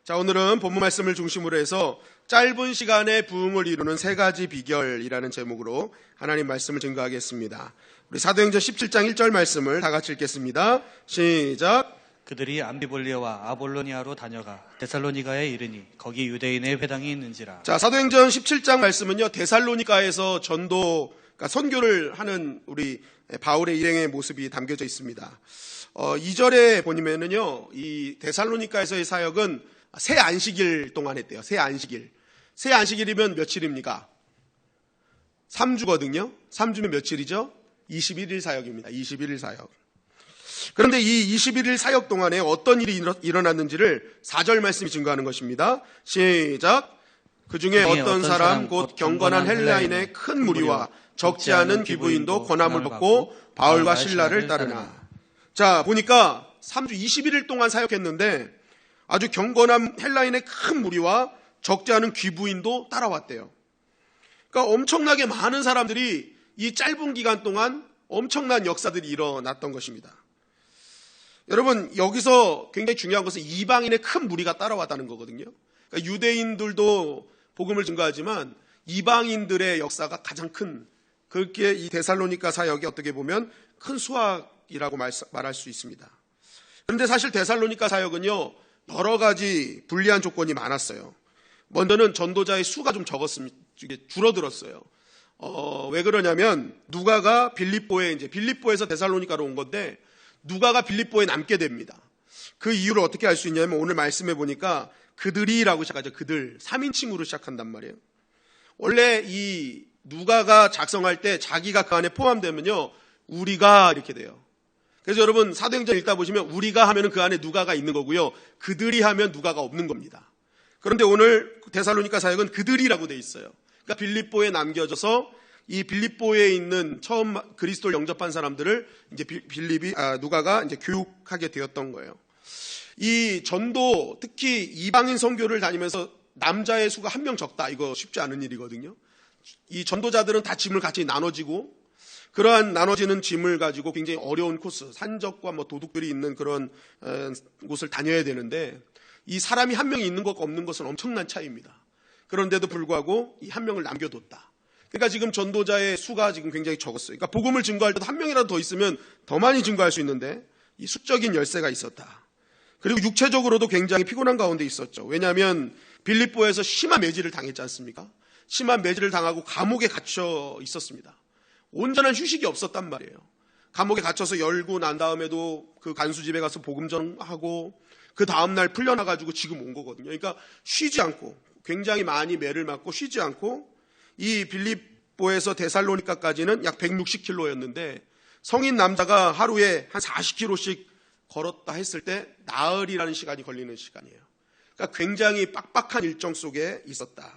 자, 오늘은 본문 말씀을 중심으로 해서 짧은 시간에 부흥을 이루는 세 가지 비결이라는 제목으로 하나님 말씀을 증거하겠습니다. 우리 사도행전 17장 1절 말씀을 다 같이 읽겠습니다. 시작. 그들이 암비볼리아와 아볼로니아로 다녀가 데살로니가에 이르니 거기 유대인의 회당이 있는지라. 자, 사도행전 17장 말씀은요, 데살로니가에서 그러니까 선교를 하는 우리 바울의 일행의 모습이 담겨져 있습니다. 2절에 보면은요, 이 데살로니가에서의 사역은 새 안식일 동안 했대요. 새 안식일. 새 안식일이면 며칠입니까? 3주거든요. 3주면 며칠이죠? 21일 사역입니다. 21일 사역. 그런데 이 21일 사역 동안에 어떤 일이 일어났는지를 4절 말씀이 증거하는 것입니다. 시작. 그 중에 어떤 사람 곧 경건한 헬라인의 큰 무리와 적지 않은 귀부인도 권함을 받고 바울과 실라를 따르나. 자, 보니까 3주 21일 동안 사역했는데 아주 경건한 헬라인의 큰 무리와 적지 않은 귀부인도 따라왔대요. 그러니까 엄청나게 많은 사람들이 이 짧은 기간 동안 엄청난 역사들이 일어났던 것입니다. 여러분, 여기서 굉장히 중요한 것은 이방인의 큰 무리가 따라왔다는 거거든요. 그러니까 유대인들도 복음을 증거하지만 이방인들의 역사가 가장 큰, 그렇게 이 데살로니가 사역이 어떻게 보면 큰 수확이라고 말할 수 있습니다. 그런데 사실 데살로니가 사역은요, 여러 가지 불리한 조건이 많았어요. 먼저는 전도자의 수가 좀 줄어들었어요. 왜 그러냐면 누가가 빌립보에서 데살로니가로 온 건데 누가가 빌립보에 남게 됩니다. 그 이유를 어떻게 알 수 있냐면 오늘 말씀해 보니까 그들이라고 시작하죠. 그들 3인칭으로 시작한단 말이에요. 원래 이 누가가 작성할 때 자기가 그 안에 포함되면요, 우리가 이렇게 돼요. 그래서 여러분 사도행전 읽다 보시면 우리가 하면은 그 안에 누가가 있는 거고요, 그들이 하면 누가가 없는 겁니다. 그런데 오늘 데살로니가 사역은 그들이라고 돼 있어요. 그러니까 빌립보에 남겨져서 이 빌립보에 있는 처음 그리스도를 영접한 사람들을 이제 누가가 이제 교육하게 되었던 거예요. 이 전도, 특히 이방인 선교를 다니면서 남자의 수가 한 명 적다, 이거 쉽지 않은 일이거든요. 이 전도자들은 다 짐을 같이 나눠지고, 그러한 나눠지는 짐을 가지고 굉장히 어려운 코스, 산적과 도둑들이 있는 그런 곳을 다녀야 되는데 이 사람이 한 명이 있는 것과 없는 것은 엄청난 차이입니다. 그런데도 불구하고 이 한 명을 남겨뒀다. 그러니까 지금 전도자의 수가 지금 굉장히 적었어요. 그러니까 복음을 증거할 때도 한 명이라도 더 있으면 더 많이 증거할 수 있는데 이 수적인 열세가 있었다. 그리고 육체적으로도 굉장히 피곤한 가운데 있었죠. 왜냐하면 빌립보에서 심한 매질을 당했지 않습니까? 심한 매질을 당하고 감옥에 갇혀 있었습니다. 온전한 휴식이 없었단 말이에요. 감옥에 갇혀서 열고 난 다음에도 그 간수집에 가서 복음 전하고 그 다음날 풀려나가지고 지금 온 거거든요. 그러니까 쉬지 않고 굉장히 많이 매를 맞고 쉬지 않고 이 빌립보에서 데살로니가까지는 약 160km였는데 성인 남자가 하루에 한 40km씩 걸었다 했을 때 나흘이라는 시간이 걸리는 시간이에요. 그러니까 굉장히 빡빡한 일정 속에 있었다.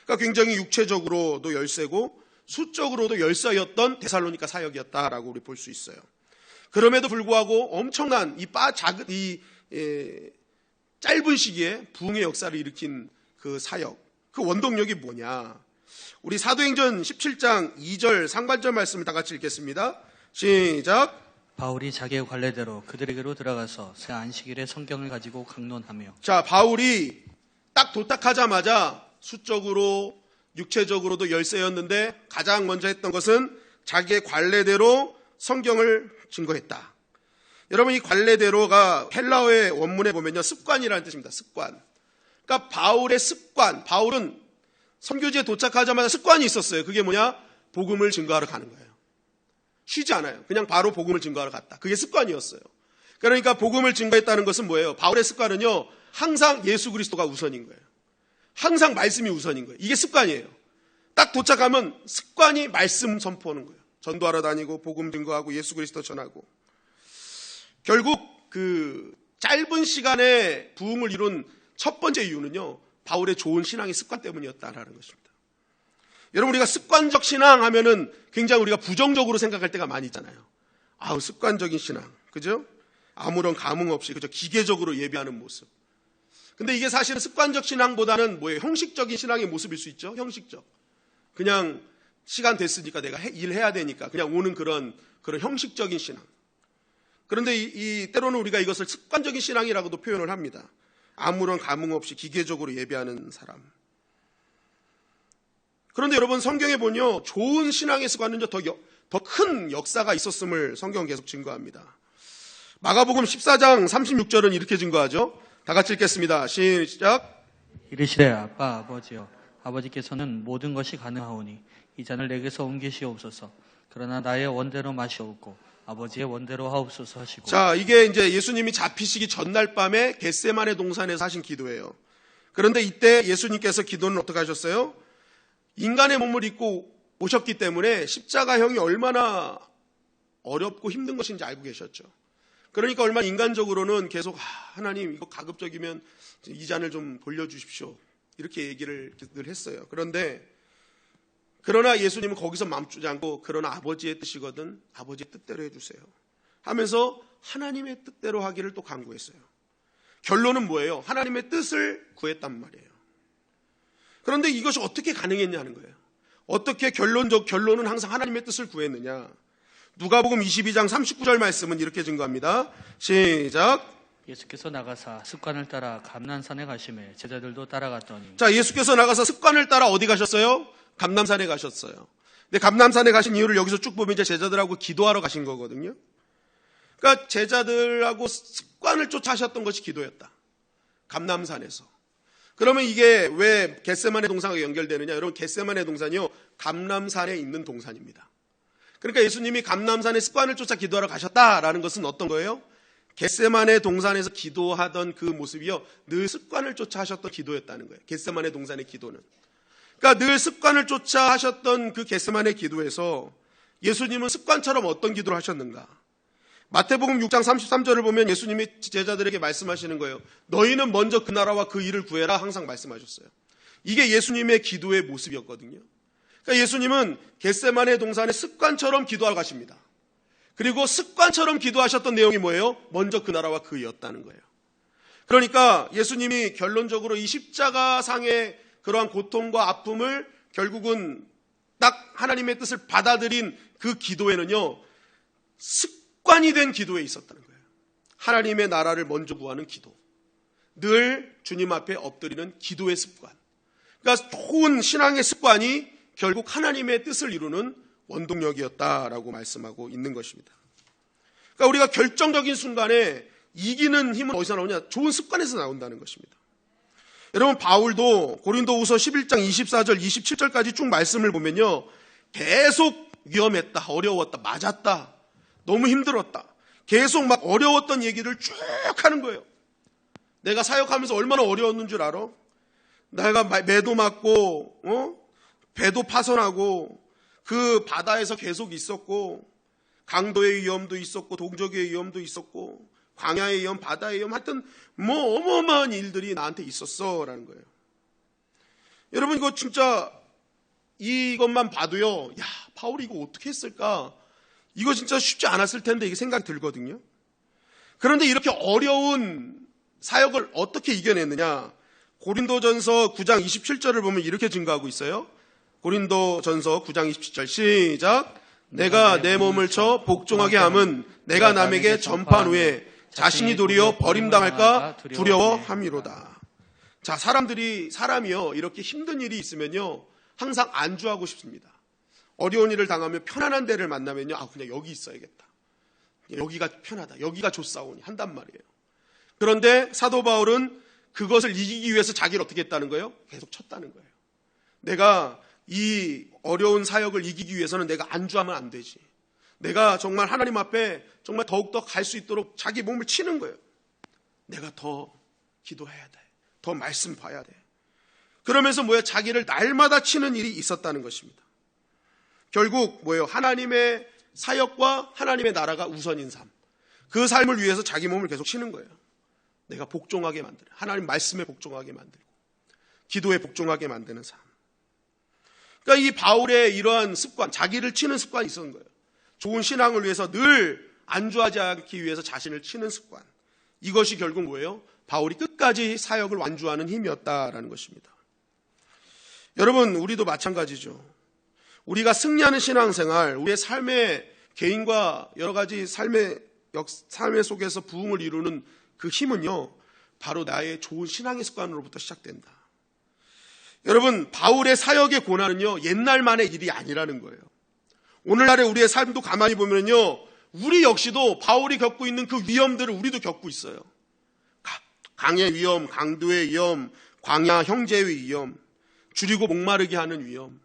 그러니까 굉장히 육체적으로도 열세고 수적으로도 열사였던 데살로니가 사역이었다라고 우리 볼 수 있어요. 그럼에도 불구하고 엄청난 짧은 시기에 부흥의 역사를 일으킨 그 사역, 그 원동력이 뭐냐? 우리 사도행전 17장 2절 상반절 말씀을 다 같이 읽겠습니다. 시작. 바울이 자기의 관례대로 그들에게로 들어가서 새 안식일에 성경을 가지고 강론하며. 자, 바울이 딱 도착하자마자 수적으로 육체적으로도 열세였는데 가장 먼저 했던 것은 자기의 관례대로 성경을 증거했다. 여러분, 이 관례대로가 헬라어의 원문에 보면요, 습관이라는 뜻입니다. 습관. 그러니까 바울의 습관, 바울은 선교지에 도착하자마자 습관이 있었어요. 그게 뭐냐? 복음을 증거하러 가는 거예요. 쉬지 않아요. 그냥 바로 복음을 증거하러 갔다. 그게 습관이었어요. 그러니까 복음을 증거했다는 것은 뭐예요? 바울의 습관은요, 항상 예수 그리스도가 우선인 거예요. 항상 말씀이 우선인 거예요. 이게 습관이에요. 딱 도착하면 습관이 말씀 선포하는 거예요. 전도하러 다니고 복음 증거하고 예수 그리스도 전하고. 결국 그 짧은 시간에 부흥을 이룬 첫 번째 이유는요, 바울의 좋은 신앙의 습관 때문이었다라는 것입니다. 여러분, 우리가 습관적 신앙 하면은 굉장히 우리가 부정적으로 생각할 때가 많이 있잖아요. 습관적인 신앙, 그죠? 아무런 감흥 없이 그저 기계적으로 예배하는 모습. 근데 이게 사실은 습관적 신앙보다는 뭐예요? 형식적인 신앙의 모습일 수 있죠. 형식적. 그냥 시간 됐으니까 내가 일해야 되니까 그냥 오는 그런 형식적인 신앙. 그런데 때로는 우리가 이것을 습관적인 신앙이라고도 표현을 합니다. 아무런 감흥 없이 기계적으로 예배하는 사람. 그런데 여러분 성경에 보면요, 좋은 신앙의 습관은요 더 큰 역사가 있었음을 성경은 계속 증거합니다. 마가복음 14장 36절은 이렇게 증거하죠. 다 같이 읽겠습니다. 시작. 이르시되 아빠 아버지여 아버지께서는 모든 것이 가능하오니 이 잔을 내게서 옮기시옵소서. 그러나 나의 원대로 마시옵고 아버지의 원대로 하옵소서 하시고. 자, 이게 이제 예수님이 잡히시기 전날 밤에 겟세마네 동산에서 하신 기도예요. 그런데 이때 예수님께서 기도는 어떻게 하셨어요? 인간의 몸을 입고 오셨기 때문에 십자가형이 얼마나 어렵고 힘든 것인지 알고 계셨죠. 그러니까 얼마나 인간적으로는 계속 하나님 이거 가급적이면 이 잔을 좀 돌려주십시오, 이렇게 얘기를 늘 했어요. 그러나 예수님은 거기서 멈추지 않고 그러나 아버지의 뜻이거든 아버지의 뜻대로 해주세요 하면서 하나님의 뜻대로 하기를 또 강구했어요. 결론은 뭐예요? 하나님의 뜻을 구했단 말이에요. 그런데 이것이 어떻게 가능했냐는 거예요. 어떻게 결론은 항상 하나님의 뜻을 구했느냐. 누가복음 22장 39절 말씀은 이렇게 증거합니다. 시작. 예수께서 나가사 습관을 따라 감난산에 가시매 제자들도 따라갔더니. 자, 예수께서 나가서 습관을 따라 어디 가셨어요? 감남산에 가셨어요. 근데 감남산에 가신 이유를 여기서 쭉 보면 이제 제자들하고 기도하러 가신 거거든요. 그러니까 제자들하고 습관을 쫓아 하셨던 것이 기도였다. 감남산에서. 그러면 이게 왜 겟세마네 동산과 연결되느냐? 여러분, 겟세마네 동산이요, 감남산에 있는 동산입니다. 그러니까 예수님이 감남산의 습관을 쫓아 기도하러 가셨다라는 것은 어떤 거예요? 겟세마네 동산에서 기도하던 그 모습이요, 늘 습관을 쫓아 하셨던 기도였다는 거예요. 겟세마네 동산의 기도는. 그러니까 늘 습관을 쫓아 하셨던 그 겟세마네 기도에서 예수님은 습관처럼 어떤 기도를 하셨는가? 마태복음 6장 33절을 보면 예수님이 제자들에게 말씀하시는 거예요. 너희는 먼저 그 나라와 그 일을 구해라, 항상 말씀하셨어요. 이게 예수님의 기도의 모습이었거든요. 그러니까 예수님은 겟세마네 동산에 습관처럼 기도하러 가십니다. 그리고 습관처럼 기도하셨던 내용이 뭐예요? 먼저 그 나라와 그 일이었다는 거예요. 그러니까 예수님이 결론적으로 이 십자가상의 그러한 고통과 아픔을 결국은 딱 하나님의 뜻을 받아들인 그 기도에는요, 습관이 된 기도에 있었다는 거예요. 하나님의 나라를 먼저 구하는 기도. 늘 주님 앞에 엎드리는 기도의 습관. 그러니까 좋은 신앙의 습관이 결국 하나님의 뜻을 이루는 원동력이었다라고 말씀하고 있는 것입니다. 그러니까 우리가 결정적인 순간에 이기는 힘은 어디서 나오냐? 좋은 습관에서 나온다는 것입니다. 여러분, 바울도 고린도후서 11장 24절 27절까지 쭉 말씀을 보면요, 계속 위험했다, 어려웠다, 맞았다, 너무 힘들었다, 계속 막 어려웠던 얘기를 쭉 하는 거예요. 내가 사역하면서 얼마나 어려웠는 줄 알아? 내가 매도 맞고 배도 파손하고 그 바다에서 계속 있었고, 강도의 위험도 있었고, 동족의 위험도 있었고, 광야의 위험, 바다의 위험, 하여튼 뭐 어마어마한 일들이 나한테 있었어 라는 거예요. 여러분, 이거 진짜 이것만 봐도요, 야, 바울이 이거 어떻게 했을까? 이거 진짜 쉽지 않았을 텐데 이게 생각이 들거든요. 그런데 이렇게 어려운 사역을 어떻게 이겨냈느냐? 고린도전서 9장 27절을 보면 이렇게 증거하고 있어요. 고린도전서 9장 27절 시작. 내가 내 몸을 쳐 복종하게 함은 내가 남에게 전파한 후에 자신이 도리어 버림당할까 두려워함이로다. 자, 사람이요, 이렇게 힘든 일이 있으면요, 항상 안주하고 싶습니다. 어려운 일을 당하면 편안한 데를 만나면요, 그냥 여기 있어야겠다, 여기가 편하다, 여기가 좋사오니 한단 말이에요. 그런데 사도 바울은 그것을 이기기 위해서 자기를 어떻게 했다는 거예요? 계속 쳤다는 거예요. 내가 이 어려운 사역을 이기기 위해서는 내가 안주하면 안 되지. 내가 정말 하나님 앞에 정말 더욱더 갈 수 있도록 자기 몸을 치는 거예요. 내가 더 기도해야 돼. 더 말씀 봐야 돼. 그러면서 자기를 날마다 치는 일이 있었다는 것입니다. 결국 하나님의 사역과 하나님의 나라가 우선인 삶. 그 삶을 위해서 자기 몸을 계속 치는 거예요. 내가 복종하게 만드는, 하나님 말씀에 복종하게 만들고 기도에 복종하게 만드는 삶. 그러니까 이 바울의 이러한 습관, 자기를 치는 습관이 있었던 거예요. 좋은 신앙을 위해서 늘 안주하지 않기 위해서 자신을 치는 습관. 이것이 결국 뭐예요? 바울이 끝까지 사역을 완주하는 힘이었다라는 것입니다. 여러분, 우리도 마찬가지죠. 우리가 승리하는 신앙생활, 우리의 삶의 개인과 여러 가지 삶의 속에서 부흥을 이루는 그 힘은요, 바로 나의 좋은 신앙의 습관으로부터 시작된다. 여러분, 바울의 사역의 고난은요, 옛날만의 일이 아니라는 거예요. 오늘날의 우리의 삶도 가만히 보면요, 우리 역시도 바울이 겪고 있는 그 위험들을 우리도 겪고 있어요. 강의 위험, 강도의 위험, 광야 형제의 위험, 줄이고 목마르게 하는 위험.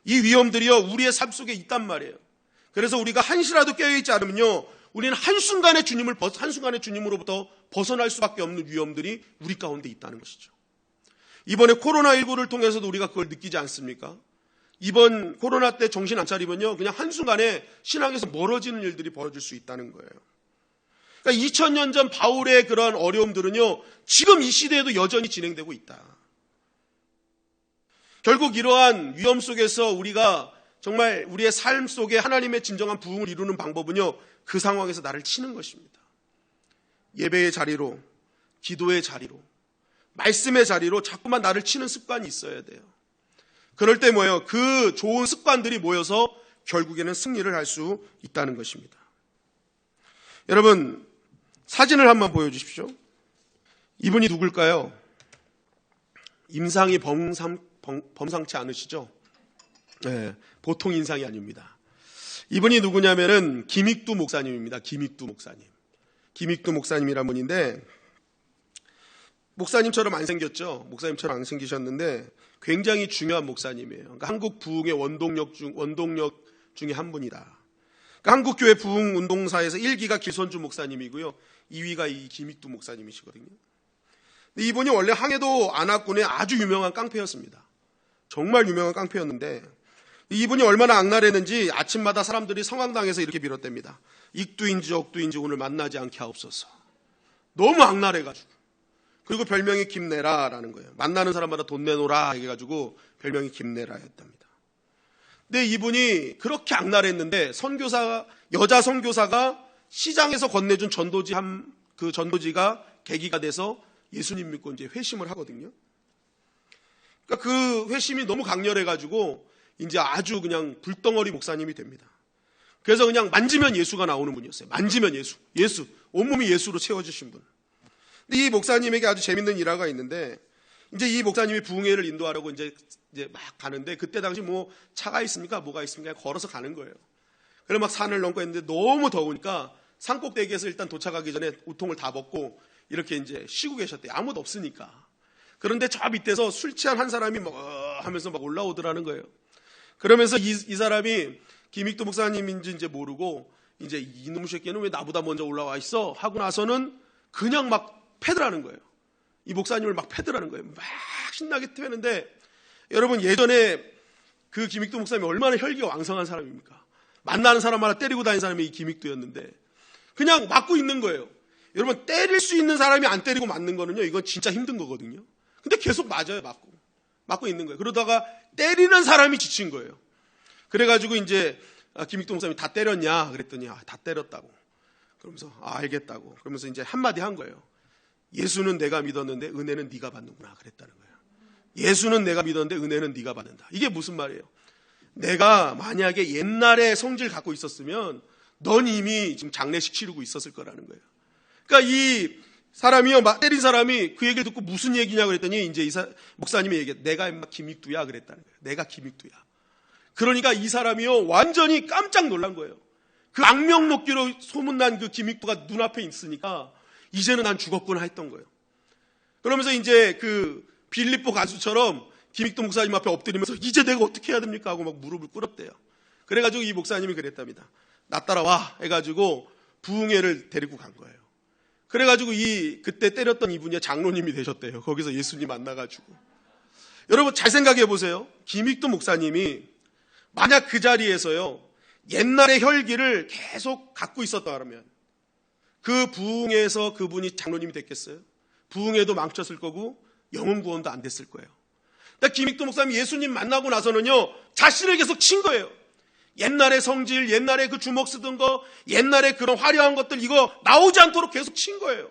이 위험들이요, 우리의 삶 속에 있단 말이에요. 그래서 우리가 한시라도 깨어있지 않으면요, 우리는 한순간에 주님으로부터 벗어날 수밖에 없는 위험들이 우리 가운데 있다는 것이죠. 이번에 코로나19를 통해서도 우리가 그걸 느끼지 않습니까? 이번 코로나 때 정신 안 차리면요, 그냥 한순간에 신앙에서 멀어지는 일들이 벌어질 수 있다는 거예요. 그러니까 2000년 전 바울의 그런 어려움들은요, 지금 이 시대에도 여전히 진행되고 있다. 결국 이러한 위험 속에서 우리가 정말 우리의 삶 속에 하나님의 진정한 부흥을 이루는 방법은요, 그 상황에서 나를 치는 것입니다. 예배의 자리로, 기도의 자리로, 말씀의 자리로 자꾸만 나를 치는 습관이 있어야 돼요. 그럴 때 뭐예요? 그 좋은 습관들이 모여서 결국에는 승리를 할 수 있다는 것입니다. 여러분, 사진을 한번 보여주십시오. 이분이 누굴까요? 임상이 범상치 않으시죠? 네, 보통 인상이 아닙니다. 이분이 누구냐면은 김익두 목사님입니다. 김익두 목사님. 김익두 목사님이란 분인데, 목사님처럼 안 생겼죠? 목사님처럼 안 생기셨는데 굉장히 중요한 목사님이에요. 그러니까 한국 부흥의 원동력 중에 한 분이다. 그러니까 한국교회 부흥 운동사에서 1기가 길선주 목사님이고요. 2위가 이 김익두 목사님이시거든요. 근데 이분이 원래 항해도 안압군의 아주 유명한 깡패였습니다. 정말 유명한 깡패였는데, 이분이 얼마나 악랄했는지 아침마다 사람들이 성황당에서 이렇게 빌었답니다. 익두인지 억두인지 오늘 만나지 않게 하옵소서. 너무 악랄해가지고. 그리고 별명이 김내라라는 거예요. 만나는 사람마다 돈 내놓으라 해가지고 별명이 김내라였답니다. 근데 이분이 그렇게 악랄했는데 여자 선교사가 시장에서 건네준 그 전도지가 계기가 돼서 예수님 믿고 이제 회심을 하거든요. 그러니까 그 회심이 너무 강렬해가지고 이제 아주 그냥 불덩어리 목사님이 됩니다. 그래서 그냥 만지면 예수가 나오는 분이었어요. 만지면 예수. 온몸이 예수로 채워주신 분. 근데 이 목사님에게 아주 재밌는 일화가 있는데, 이제 이 목사님이 부흥회를 인도하려고 이제 막 가는데, 그때 당시 뭐 차가 있습니까? 뭐가 있습니까? 걸어서 가는 거예요. 그래 막 산을 넘고 했는데 너무 더우니까 산꼭대기에서 일단 도착하기 전에 우통을 다 벗고 이렇게 이제 쉬고 계셨대요. 아무도 없으니까. 그런데 저 밑에서 술 취한 한 사람이 막 하면서 막 올라오더라는 거예요. 그러면서 이 사람이 김익두 목사님인지 이제 모르고, 이제 이놈 새끼는 왜 나보다 먼저 올라와 있어? 하고 나서는 그냥 막 패드라는 거예요. 이 목사님을 막 패드라는 거예요. 막 신나게 패는데, 여러분 예전에 그 김익두 목사님이 얼마나 혈기가 왕성한 사람입니까? 만나는 사람마다 때리고 다니는 사람이 이 김익두였는데 그냥 맞고 있는 거예요. 여러분, 때릴 수 있는 사람이 안 때리고 맞는 거는요, 이건 진짜 힘든 거거든요. 근데 계속 맞아요. 맞고 있는 거예요. 그러다가 때리는 사람이 지친 거예요. 그래가지고 이제 김익두 목사님이 다 때렸냐 그랬더니 다 때렸다고. 그러면서 알겠다고. 그러면서 이제 한마디 한 거예요. 예수는 내가 믿었는데 은혜는 네가 받는구나 그랬다는 거예요. 예수는 내가 믿었는데 은혜는 네가 받는다. 이게 무슨 말이에요? 내가 만약에 옛날에 성질 갖고 있었으면 넌 이미 지금 장례식 치르고 있었을 거라는 거예요. 그러니까 이 사람이요, 때린 사람이 그 얘기를 듣고 무슨 얘기냐 그랬더니 이제 목사님이 얘기해. 내가 임마 김익두야 그랬다는 거예요. 내가 김익두야. 그러니까 이 사람이요, 완전히 깜짝 놀란 거예요. 그 악명 높기로 소문난 그 김익두가 눈앞에 있으니까 이제는 난 죽었구나 했던 거예요. 그러면서 이제 그 빌립보 가수처럼 김익두 목사님 앞에 엎드리면서 이제 내가 어떻게 해야 됩니까? 하고 막 무릎을 꿇었대요. 그래가지고 이 목사님이 그랬답니다. 나 따라와 해가지고 부흥회를 데리고 간 거예요. 그래가지고 그때 때렸던 이분이 장로님이 되셨대요. 거기서 예수님 만나가지고. 여러분 잘 생각해 보세요. 김익두 목사님이 만약 그 자리에서요, 옛날의 혈기를 계속 갖고 있었다 그러면 그 부흥회에서 그분이 장로님이 됐겠어요? 부흥회도 망쳤을 거고 영혼 구원도 안 됐을 거예요. 그러니까 김익두 목사님이 예수님 만나고 나서는요, 자신을 계속 친 거예요. 옛날의 성질, 옛날에 그 주먹 쓰던 거, 옛날에 그런 화려한 것들, 이거 나오지 않도록 계속 친 거예요.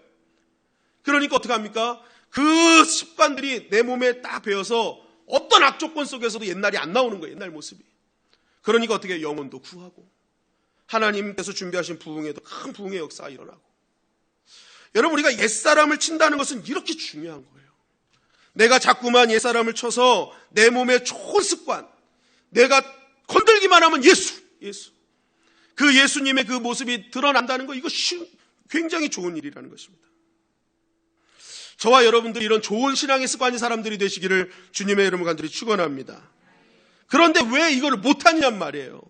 그러니까 어떡합니까? 그 습관들이 내 몸에 딱 배어서 어떤 악조건 속에서도 옛날이 안 나오는 거예요. 옛날 모습이. 그러니까 어떻게 영혼도 구하고 하나님께서 준비하신 부흥에도 큰 부흥의 역사가 일어나고. 여러분, 우리가 옛사람을 친다는 것은 이렇게 중요한 거예요. 내가 자꾸만 옛사람을 쳐서 내 몸에 좋은 습관, 내가 건들기만 하면 예수. 그 예수님의 그 모습이 드러난다는 거, 이거 굉장히 좋은 일이라는 것입니다. 저와 여러분들이 이런 좋은 신앙의 습관이 사람들이 되시기를 주님의 이름으로 간절히 축원합니다. 그런데 왜 이걸 못하냔 말이에요.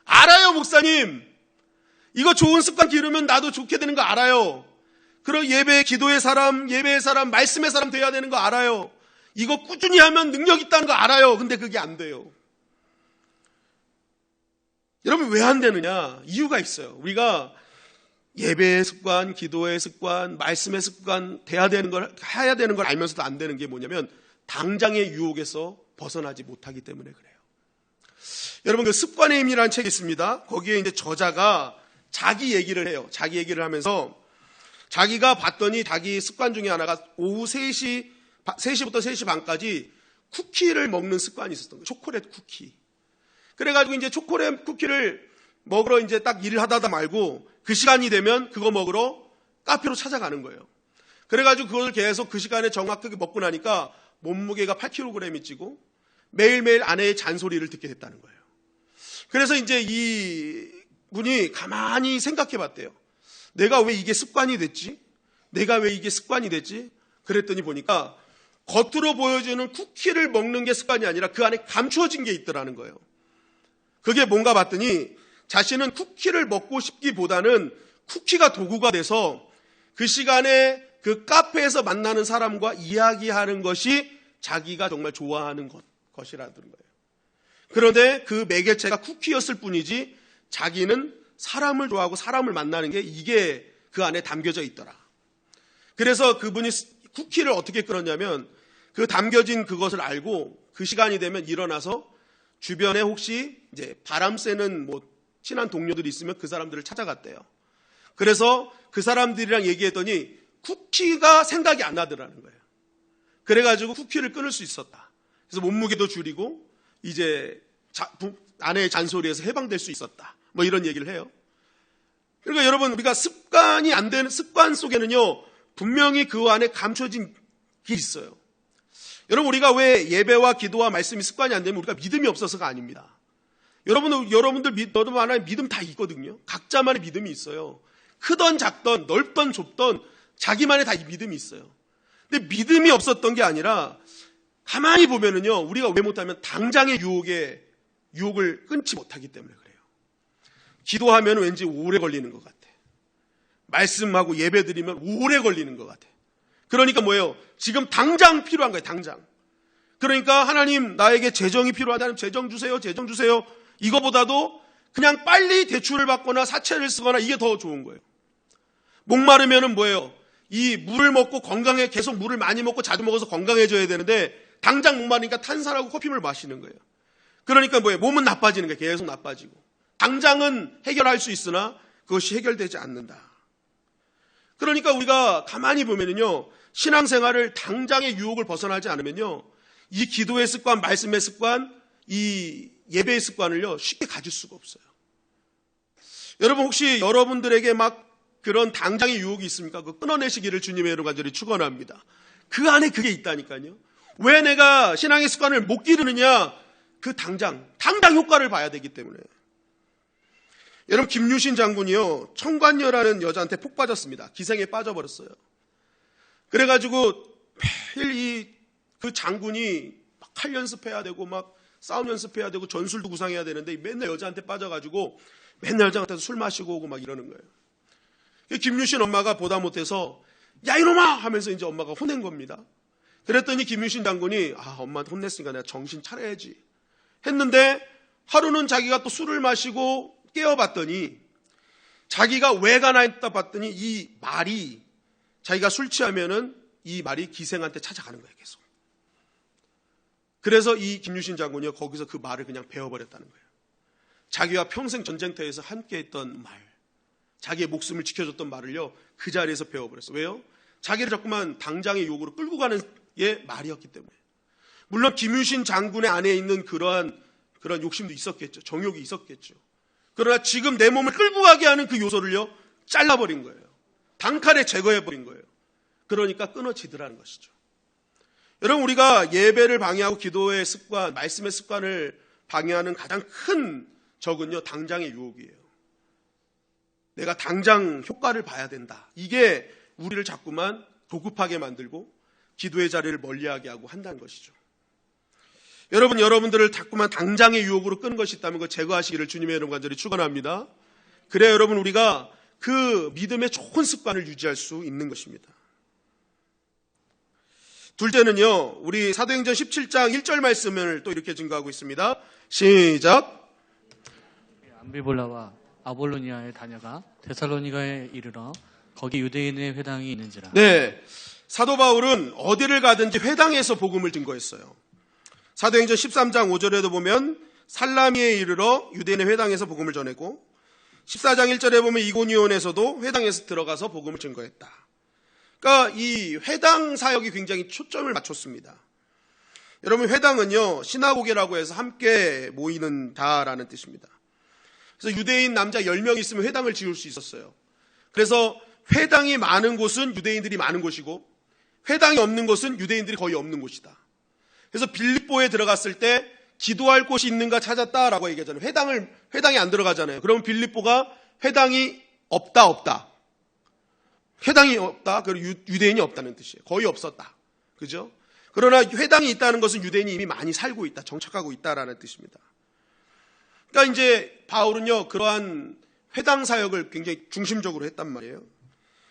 알아요, 목사님. 이거 좋은 습관 기르면 나도 좋게 되는 거 알아요. 그런 예배, 기도의 사람, 예배의 사람, 말씀의 사람 돼야 되는 거 알아요. 이거 꾸준히 하면 능력 있다는 거 알아요. 근데 그게 안 돼요. 여러분, 왜 안 되느냐? 이유가 있어요. 우리가 예배의 습관, 기도의 습관, 말씀의 습관 해야 되는 걸 알면서도 안 되는 게 뭐냐면 당장의 유혹에서 벗어나지 못하기 때문에 그래요. 여러분, 그 습관의 힘이라는 책이 있습니다. 거기에 이제 저자가 자기 얘기를 해요. 자기 얘기를 하면서 자기가 봤더니 자기 습관 중에 하나가 오후 3시부터 3시 반까지 쿠키를 먹는 습관이 있었던 거예요. 초콜릿 쿠키. 그래가지고 이제 초콜릿 쿠키를 먹으러 이제 딱 일을 하다 말고 그 시간이 되면 그거 먹으러 카페로 찾아가는 거예요. 그래가지고 그걸 계속 그 시간에 정확하게 먹고 나니까 몸무게가 8kg이 찌고 매일매일 아내의 잔소리를 듣게 됐다는 거예요. 그래서 이제 이 분이 가만히 생각해 봤대요. 내가 왜 이게 습관이 됐지? 그랬더니 보니까 겉으로 보여지는 쿠키를 먹는 게 습관이 아니라 그 안에 감추어진 게 있더라는 거예요. 그게 뭔가 봤더니 자신은 쿠키를 먹고 싶기보다는 쿠키가 도구가 돼서 그 시간에 그 카페에서 만나는 사람과 이야기하는 것이 자기가 정말 좋아하는 것이라는 거예요. 그런데 그 매개체가 쿠키였을 뿐이지 자기는 사람을 좋아하고 사람을 만나는 게 이게 그 안에 담겨져 있더라. 그래서 그분이 쿠키를 어떻게 끊었냐면 그 담겨진 그것을 알고 그 시간이 되면 일어나서 주변에 혹시 이제 바람 쐬는 친한 동료들이 있으면 그 사람들을 찾아갔대요. 그래서 그 사람들이랑 얘기했더니 쿠키가 생각이 안 나더라는 거예요. 그래가지고 쿠키를 끊을 수 있었다. 그래서 몸무게도 줄이고 이제 아내의 잔소리에서 해방될 수 있었다. 이런 얘기를 해요. 그러니까 여러분, 우리가 습관이 안 되는 습관 속에는요, 분명히 그 안에 감춰진 게 있어요. 여러분, 우리가 왜 예배와 기도와 말씀이 습관이 안 되면 우리가 믿음이 없어서가 아닙니다. 여러분들 너도 하나의 믿음 다 있거든요. 각자만의 믿음이 있어요. 크던 작던 넓던 좁던 자기만의 다 믿음이 있어요. 근데 믿음이 없었던 게 아니라 가만히 보면은요, 우리가 왜 못하면 당장의 유혹을 끊지 못하기 때문에 그래요. 기도하면 왠지 오래 걸리는 것 같아. 말씀하고 예배 드리면 오래 걸리는 것 같아. 그러니까 뭐예요? 지금 당장 필요한 거예요. 당장. 그러니까 하나님, 나에게 재정이 필요하다면 재정 주세요. 이거보다도 그냥 빨리 대출을 받거나 사채를 쓰거나 이게 더 좋은 거예요. 목마르면은 뭐예요? 이 물을 먹고 계속 물을 많이 먹고 자주 먹어서 건강해져야 되는데 당장 목마르니까 탄산하고 커피물 마시는 거예요. 그러니까 뭐예요? 몸은 나빠지는 거예요. 계속 나빠지고. 당장은 해결할 수 있으나 그것이 해결되지 않는다. 그러니까 우리가 가만히 보면은요, 신앙생활을 당장의 유혹을 벗어나지 않으면요, 이 기도의 습관, 말씀의 습관, 이 예배의 습관을요, 쉽게 가질 수가 없어요. 여러분, 혹시 여러분들에게 그런 당장의 유혹이 있습니까? 그거 끊어내시기를 주님의 이름으로 간절히 축원합니다. 그 안에 그게 있다니까요. 왜 내가 신앙의 습관을 못 기르느냐? 그 당장 효과를 봐야 되기 때문에. 여러분, 김유신 장군이요, 청관녀라는 여자한테 폭 빠졌습니다. 기생에 빠져버렸어요. 그래가지고 매일 그 장군이 칼 연습해야 되고 싸움 연습해야 되고 전술도 구상해야 되는데 맨날 여자한테 빠져가지고 맨날 여자한테 술 마시고 오고 이러는 거예요. 김유신 엄마가 보다 못해서 야 이놈아 하면서 이제 엄마가 혼낸 겁니다. 그랬더니 김유신 장군이 엄마한테 혼냈으니까 내가 정신 차려야지 했는데, 하루는 자기가 또 술을 마시고 깨어봤더니 자기가 왜 가나 했다 봤더니 이 말이, 자기가 술 취하면은 이 말이 기생한테 찾아가는 거예요, 계속. 그래서 이 김유신 장군이 거기서 그 말을 그냥 배워버렸다는 거예요. 자기와 평생 전쟁터에서 함께 했던 말, 자기의 목숨을 지켜줬던 말을요, 그 자리에서 배워버렸어요. 왜요? 자기를 자꾸만 당장의 욕으로 끌고 가는 게 말이었기 때문에. 물론 김유신 장군의 안에 있는 그런 욕심도 있었겠죠. 정욕이 있었겠죠. 그러나 지금 내 몸을 끌고 가게 하는 그 요소를요, 잘라버린 거예요. 단칼에 제거해버린 거예요. 그러니까 끊어지더라는 것이죠. 여러분, 우리가 예배를 방해하고 기도의 습관, 말씀의 습관을 방해하는 가장 큰 적은요, 당장의 유혹이에요. 내가 당장 효과를 봐야 된다. 이게 우리를 자꾸만 조급하게 만들고 기도의 자리를 멀리하게 하고 한다는 것이죠. 여러분들을 자꾸만 당장의 유혹으로 끄는 것이 있다면 그걸 제거하시기를 주님의 이름 간절히 축원합니다. 그래야 여러분, 우리가 그 믿음의 좋은 습관을 유지할 수 있는 것입니다. 둘째는요, 우리 사도행전 17장 1절 말씀을 또 이렇게 증거하고 있습니다. 시작. 암비볼라와 아볼로니아에 다녀가 데살로니가에 이르러 거기 유대인의 회당이 있는지라. 네, 사도 바울은 어디를 가든지 회당에서 복음을 증거했어요. 사도행전 13장 5절에도 보면 살라미에 이르러 유대인의 회당에서 복음을 전했고, 14장 1절에 보면 이고니온에서도 회당에서 들어가서 복음을 증거했다. 그러니까 이 회당 사역이 굉장히 초점을 맞췄습니다. 여러분, 회당은요, 시나고게라고 해서 함께 모이는 자라는 뜻입니다. 그래서 유대인 남자 10명 있으면 회당을 지을 수 있었어요. 그래서 회당이 많은 곳은 유대인들이 많은 곳이고, 회당이 없는 곳은 유대인들이 거의 없는 곳이다. 그래서 빌립보에 들어갔을 때 기도할 곳이 있는가 찾았다라고 얘기하잖아요. 회당이 안 들어가잖아요. 그러면 빌립보가 회당이 없다. 회당이 없다. 그리고 유대인이 없다는 뜻이에요. 거의 없었다. 그죠? 그러나 회당이 있다는 것은 유대인이 이미 많이 살고 있다. 정착하고 있다라는 뜻입니다. 그러니까 이제 바울은요, 그러한 회당 사역을 굉장히 중심적으로 했단 말이에요.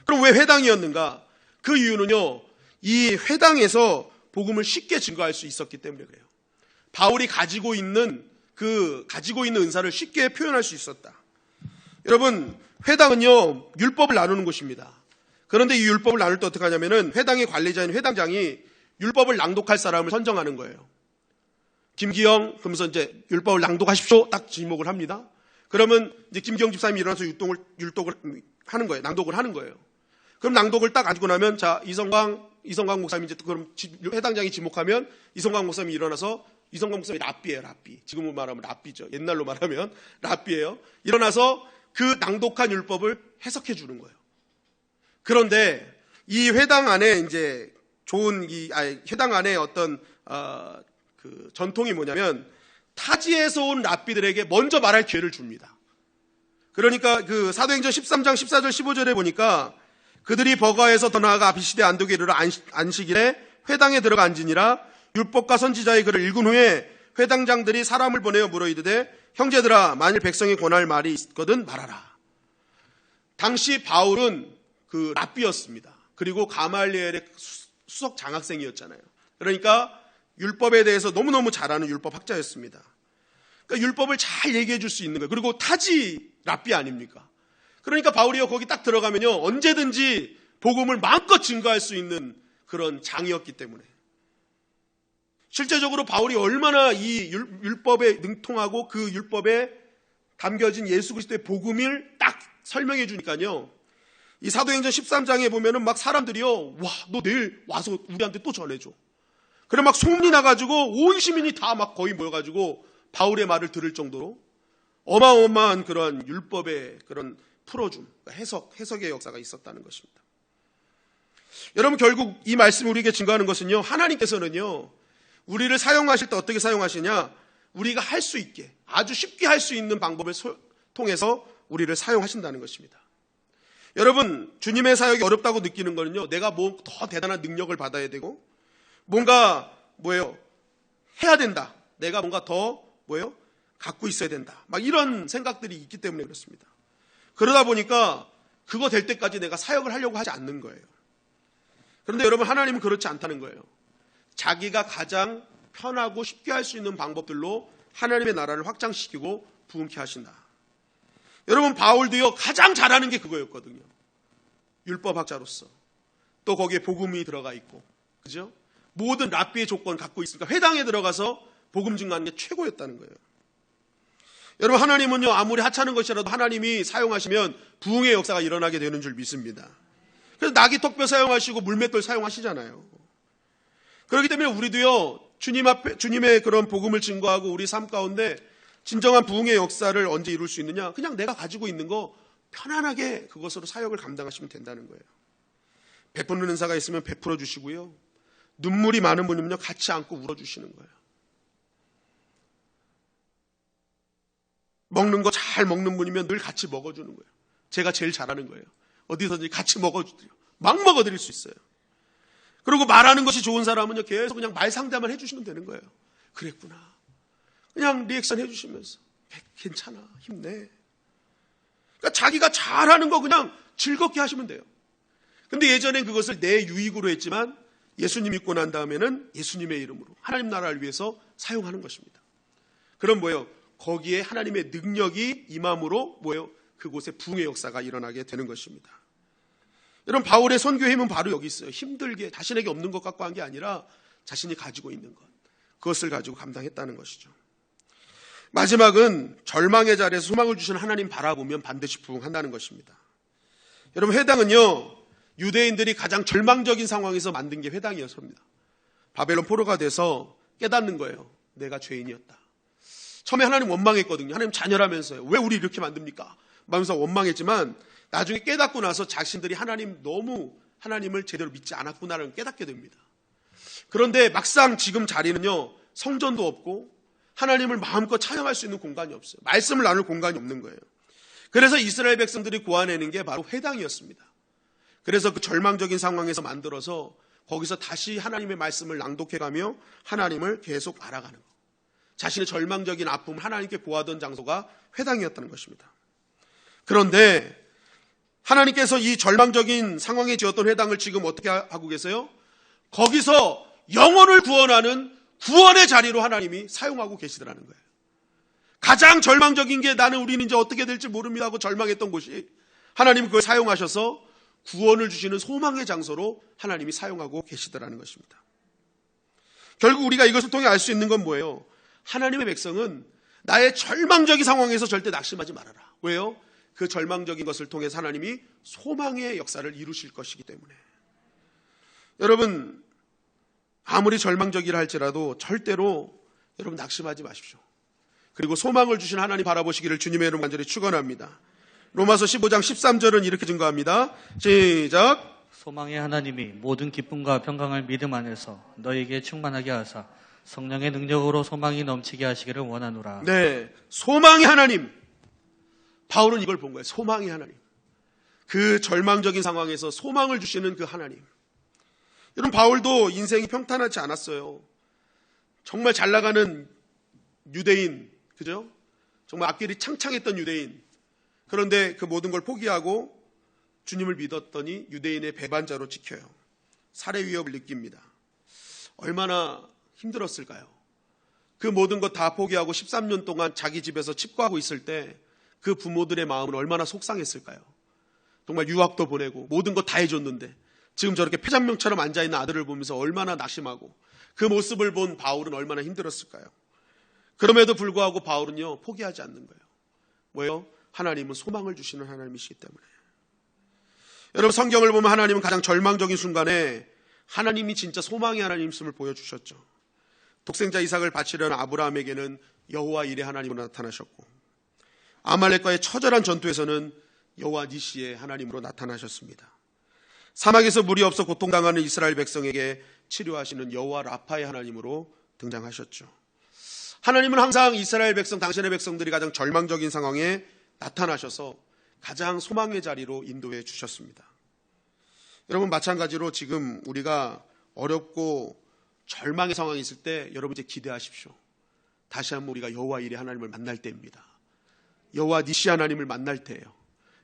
그럼 왜 회당이었는가? 그 이유는요, 이 회당에서 복음을 쉽게 증거할 수 있었기 때문에 그래요. 바울이 가지고 있는 은사를 쉽게 표현할 수 있었다. 여러분, 회당은요, 율법을 나누는 곳입니다. 그런데 이 율법을 나눌 때 어떻게 하냐면은 회당의 관리자인 회당장이 율법을 낭독할 사람을 선정하는 거예요. 김기영, 그러면서 이제 율법을 낭독하십시오. 딱 지목을 합니다. 그러면 이제 김기영 집사님이 일어나서 율독을 하는 거예요. 낭독을 하는 거예요. 그럼 낭독을 딱 가지고 나면, 자, 이성광 목사님이 이제 그럼 회당장이 지목하면 이성광 목사님이 일어나서, 이성광 목사님이 랍비예요, 랍비. 지금으로 말하면 랍비죠. 옛날로 말하면 랍비예요. 일어나서 그 낭독한 율법을 해석해 주는 거예요. 그런데 이 회당 안에 이제 회당 안에 어떤 그 전통이 뭐냐면 타지에서 온 랍비들에게 먼저 말할 기회를 줍니다. 그러니까 그 사도행전 13장 14절 15절에 보니까 그들이 버가에서 더 나아가 비시대 안독에 이르러 안식일에 회당에 들어가 앉으니라. 율법과 선지자의 글을 읽은 후에 회당장들이 사람을 보내어 물어이르되 형제들아, 만일 백성이 권할 말이 있거든 말하라. 당시 바울은 그 랍비였습니다. 그리고 가말리엘의 수석 장학생이었잖아요. 그러니까 율법에 대해서 너무너무 잘 아는 율법 학자였습니다. 그러니까 율법을 잘 얘기해 줄 수 있는 거예요. 그리고 타지 랍비 아닙니까? 그러니까 바울이요, 거기 딱 들어가면요, 언제든지 복음을 마음껏 증거할 수 있는 그런 장이었기 때문에. 실제적으로 바울이 얼마나 이 율법에 능통하고 그 율법에 담겨진 예수 그리스도의 복음을 딱 설명해 주니까요, 이 사도행전 13장에 보면은 막 사람들이요, 와, 너 내일 와서 우리한테 또 전해줘. 그래 막 소문이 나가지고 온 시민이 다 막 거의 모여가지고 바울의 말을 들을 정도로 어마어마한 그런 율법의 그런 풀어줌, 해석의 역사가 있었다는 것입니다. 여러분, 결국 이 말씀이 우리에게 증거하는 것은요, 하나님께서는요, 우리를 사용하실 때 어떻게 사용하시냐, 우리가 할 수 있게, 아주 쉽게 할 수 있는 방법을 통해서 우리를 사용하신다는 것입니다. 여러분, 주님의 사역이 어렵다고 느끼는 거는요, 내가 뭐 더 대단한 능력을 받아야 되고, 뭔가 해야 된다. 내가 뭔가 더 갖고 있어야 된다. 막 이런 생각들이 있기 때문에 그렇습니다. 그러다 보니까 그거 될 때까지 내가 사역을 하려고 하지 않는 거예요. 그런데 여러분, 하나님은 그렇지 않다는 거예요. 자기가 가장 편하고 쉽게 할 수 있는 방법들로 하나님의 나라를 확장시키고 부흥케 하신다. 여러분, 바울도요, 가장 잘하는 게 그거였거든요. 율법학자로서. 또 거기에 복음이 들어가 있고, 그죠? 모든 랍비의 조건 갖고 있으니까 회당에 들어가서 복음 증거하는 게 최고였다는 거예요. 여러분, 하나님은요, 아무리 하찮은 것이라도 하나님이 사용하시면 부흥의 역사가 일어나게 되는 줄 믿습니다. 그래서 나귀 턱뼈 사용하시고 물맷돌 사용하시잖아요. 그렇기 때문에 우리도요, 주님 앞에, 주님의 그런 복음을 증거하고 우리 삶 가운데 진정한 부흥의 역사를 언제 이룰 수 있느냐? 그냥 내가 가지고 있는 거 편안하게 그것으로 사역을 감당하시면 된다는 거예요. 베푸는 은사가 있으면 베풀어 주시고요. 눈물이 많은 분이면요, 같이 안고 울어주시는 거예요. 먹는 거 잘 먹는 분이면 늘 같이 먹어주는 거예요. 제가 제일 잘하는 거예요. 어디서든지 같이 먹어주세요. 막 먹어드릴 수 있어요. 그리고 말하는 것이 좋은 사람은요, 계속 그냥 말 상대만 해주시면 되는 거예요. 그랬구나. 그냥 리액션 해주시면서 괜찮아, 힘내. 그러니까 자기가 잘하는 거 그냥 즐겁게 하시면 돼요. 근데 예전엔 그것을 내 유익으로 했지만 예수님 믿고 난 다음에는 예수님의 이름으로 하나님 나라를 위해서 사용하는 것입니다. 그럼 뭐예요? 거기에 하나님의 능력이 임함으로 뭐예요? 그곳에 부흥의 역사가 일어나게 되는 것입니다. 여러분, 바울의 선교의 힘은 바로 여기 있어요. 힘들게 자신에게 없는 것 갖고 한 게 아니라 자신이 가지고 있는 것, 그것을 가지고 감당했다는 것이죠. 마지막은 절망의 자리에서 소망을 주시는 하나님 바라보면 반드시 부흥한다는 것입니다. 여러분, 회당은요, 유대인들이 가장 절망적인 상황에서 만든 게 회당이었습니다. 바벨론 포로가 돼서 깨닫는 거예요. 내가 죄인이었다. 처음에 하나님 원망했거든요. 하나님 잔혈하면서요. 왜 우리 이렇게 만듭니까? 하면서 원망했지만 나중에 깨닫고 나서 자신들이 너무 하나님을 제대로 믿지 않았구나를 깨닫게 됩니다. 그런데 막상 지금 자리는요, 성전도 없고 하나님을 마음껏 찬양할 수 있는 공간이 없어요. 말씀을 나눌 공간이 없는 거예요. 그래서 이스라엘 백성들이 구하내는 게 바로 회당이었습니다. 그래서 그 절망적인 상황에서 만들어서 거기서 다시 하나님의 말씀을 낭독해가며 하나님을 계속 알아가는 것. 자신의 절망적인 아픔을 하나님께 고하던 장소가 회당이었다는 것입니다. 그런데 하나님께서 이 절망적인 상황에 지었던 회당을 지금 어떻게 하고 계세요? 거기서 영혼을 구원하는 구원의 자리로 하나님이 사용하고 계시더라는 거예요. 가장 절망적인 게 우리는 이제 어떻게 될지 모릅니다 하고 절망했던 곳이 하나님이 그걸 사용하셔서 구원을 주시는 소망의 장소로 하나님이 사용하고 계시더라는 것입니다. 결국 우리가 이것을 통해 알 수 있는 건 뭐예요? 하나님의 백성은 나의 절망적인 상황에서 절대 낙심하지 말아라. 왜요? 그 절망적인 것을 통해서 하나님이 소망의 역사를 이루실 것이기 때문에. 여러분, 아무리 절망적이라 할지라도 절대로 여러분 낙심하지 마십시오. 그리고 소망을 주신 하나님 바라보시기를 주님의 이름 간절히 축원합니다. 로마서 15장 13절은 이렇게 증거합니다. 시작. 소망의 하나님이 모든 기쁨과 평강을 믿음 안에서 너에게 충만하게 하사 성령의 능력으로 소망이 넘치게 하시기를 원하노라. 네, 소망의 하나님. 바울은 이걸 본 거예요. 소망의 하나님. 그 절망적인 상황에서 소망을 주시는 그 하나님. 여러분, 바울도 인생이 평탄하지 않았어요. 정말 잘 나가는 유대인, 그죠? 정말 앞길이 창창했던 유대인. 그런데 그 모든 걸 포기하고 주님을 믿었더니 유대인의 배반자로 찍혀요. 살해 위협을 느낍니다. 얼마나 힘들었을까요? 그 모든 것 다 포기하고 13년 동안 자기 집에서 칩거하고 있을 때 그 부모들의 마음은 얼마나 속상했을까요? 정말 유학도 보내고 모든 것 다 해줬는데 지금 저렇게 폐잔명처럼 앉아있는 아들을 보면서 얼마나 낙심하고 그 모습을 본 바울은 얼마나 힘들었을까요? 그럼에도 불구하고 바울은요, 포기하지 않는 거예요. 뭐예요? 하나님은 소망을 주시는 하나님이시기 때문에. 여러분, 성경을 보면 하나님은 가장 절망적인 순간에 하나님이 진짜 소망의 하나님임을 보여주셨죠. 독생자 이삭을 바치려는 아브라함에게는 여호와 일의 하나님으로 나타나셨고, 아말렉과의 처절한 전투에서는 여호와 니시의 하나님으로 나타나셨습니다. 사막에서 물이 없어 고통당하는 이스라엘 백성에게 치료하시는 여호와 라파의 하나님으로 등장하셨죠. 하나님은 항상 이스라엘 백성, 당신의 백성들이 가장 절망적인 상황에 나타나셔서 가장 소망의 자리로 인도해 주셨습니다. 여러분, 마찬가지로 지금 우리가 어렵고 절망의 상황이 있을 때 여러분 이제 기대하십시오. 다시 한번 우리가 여호와 일의 하나님을 만날 때입니다. 여호와 니시 하나님을 만날 때예요.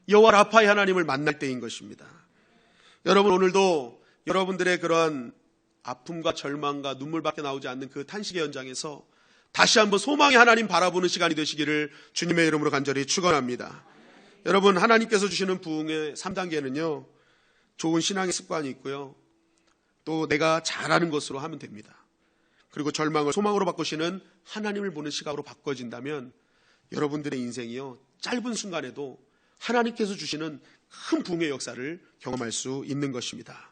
여호와 라파의 하나님을 만날 때인 것입니다. 여러분, 오늘도 여러분들의 그러한 아픔과 절망과 눈물밖에 나오지 않는 그 탄식의 현장에서 다시 한번 소망의 하나님 바라보는 시간이 되시기를 주님의 이름으로 간절히 축원합니다. 여러분, 하나님께서 주시는 부흥의 3단계는요, 좋은 신앙의 습관이 있고요, 또 내가 잘하는 것으로 하면 됩니다. 그리고 절망을 소망으로 바꾸시는 하나님을 보는 시각으로 바꿔진다면 여러분들의 인생이요, 짧은 순간에도 하나님께서 주시는 큰 부흥의 역사를 경험할 수 있는 것입니다.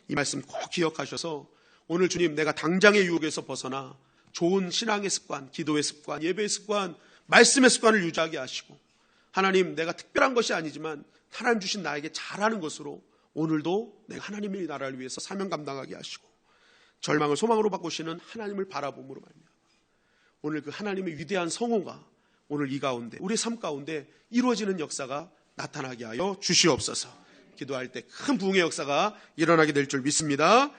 이 말씀 꼭 기억하셔서 오늘 주님, 내가 당장의 유혹에서 벗어나 좋은 신앙의 습관, 기도의 습관, 예배의 습관, 말씀의 습관을 유지하게 하시고 하나님, 내가 특별한 것이 아니지만 하나님 주신 나에게 잘하는 것으로 오늘도 내가 하나님의 나라를 위해서 사명 감당하게 하시고 절망을 소망으로 바꾸시는 하나님을 바라봄으로 말미암아 오늘 그 하나님의 위대한 성호가 오늘 이 가운데 우리의 삶 가운데 이루어지는 역사가 나타나게 하여 주시옵소서. 기도할 때 큰 부흥의 역사가 일어나게 될 줄 믿습니다.